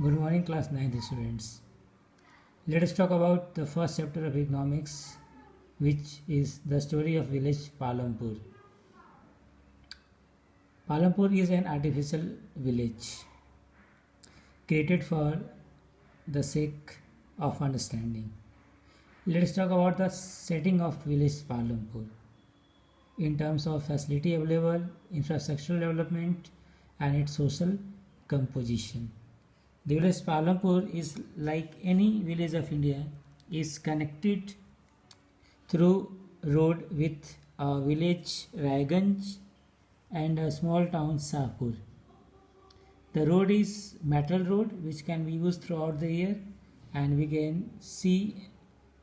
Good morning, class 9th students. Let us talk about the first chapter of economics, which is the story of village Palampur. Palampur is an artificial village created for the sake of understanding. Let us talk about the setting of village Palampur in terms of facility available, infrastructural development, and its social composition. The village Palampur is like any village of India, is connected through road with a village Raiganj and a small town Sahpur. The road is metal road which can be used throughout the year, and we can see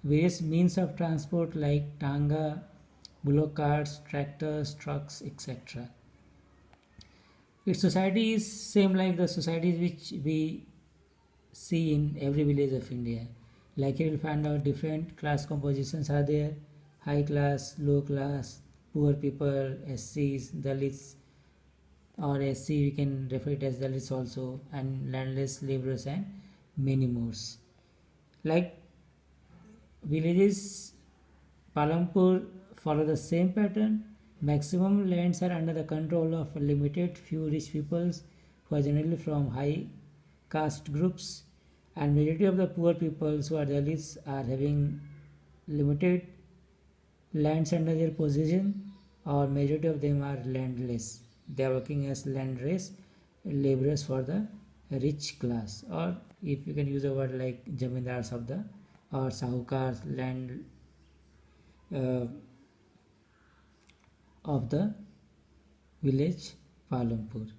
various means of transport like tanga, bullock carts, tractors, trucks, etc. Its society is same like the societies which we see in every village of India. Like you will find out different class compositions are there: high class, low class, poor people, SCs, Dalits, or SC we can refer it as Dalits also, and landless laborers and many more. Like villages, Palampur follow the same pattern. Maximum lands are under the control of a limited few rich peoples who are generally from high caste groups, and majority of the poor peoples who are Dalits are having limited lands under their possession, or majority of them are landless. They are working as landless laborers for the rich class, or if you can use a word like jamindars of the or sahukars, land uh, of the village Palampur.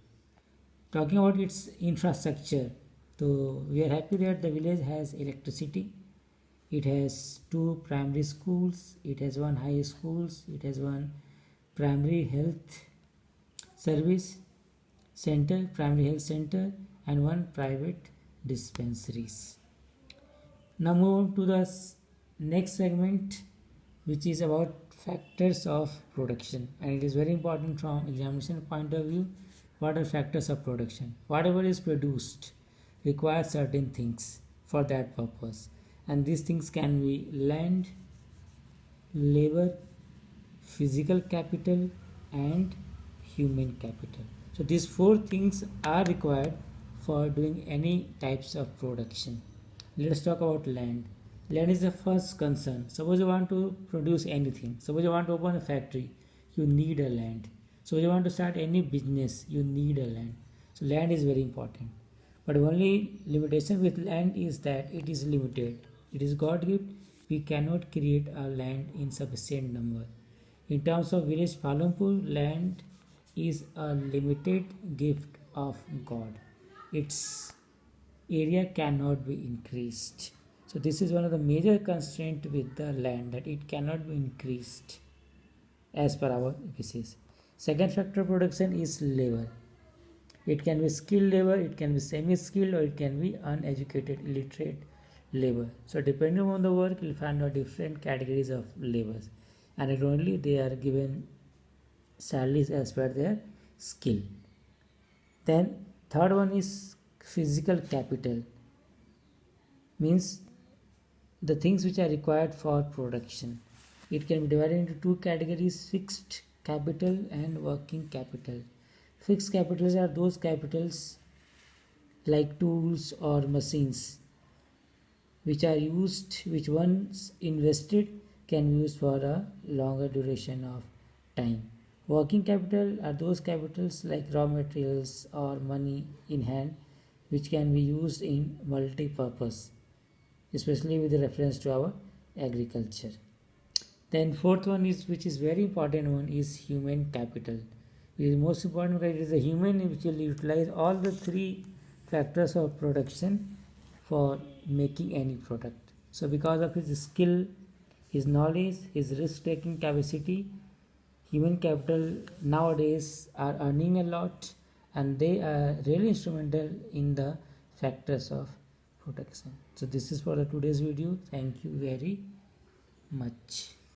Talking about its infrastructure, so we are happy that the village has electricity. It has two primary schools, it has one high schools, it has one primary health service center, primary health center, and one private dispensaries. Now move on to the next segment, which is about factors of production, and it is very important from examination point of view. What are factors of production? Whatever is produced requires certain things for that purpose, and these things can be land, labor, physical capital, and human capital. So these four things are required for doing any types of production. Let us talk about land. Land is the first concern. Suppose you want to produce anything. Suppose you want to open a factory, you need a land. So you want to start any business, you need a land. So land is very important. But only limitation with land is that it is limited. It is God gift. We cannot create a land in sufficient number. In terms of village Palampur, land is a limited gift of God. Its area cannot be increased. So this is one of the major constraint with the land, that it cannot be increased as per our wishes. Second factor of production is labor. It can be skilled labor, it can be semi-skilled, or it can be uneducated, illiterate labor. So depending on the work, you'll find out different categories of labors, and it only they are given salaries as per their skill. Then third one is physical capital, means the things which are required for production. It can be divided into two categories: fixed capital and working capital. Fixed capitals are those capitals like tools or machines which are used, which once invested can be used for a longer duration of time. Working capital are those capitals like raw materials or money in hand which can be used in multi-purpose, especially with reference to our agriculture. Then fourth one is, which is very important one, is human capital. It is most important because it is the human which will utilize all the three factors of production for making any product. So because of his skill, his knowledge, his risk-taking capacity, human capital nowadays are earning a lot, and they are really instrumental in the factors of production. So this is for the today's video. Thank you very much.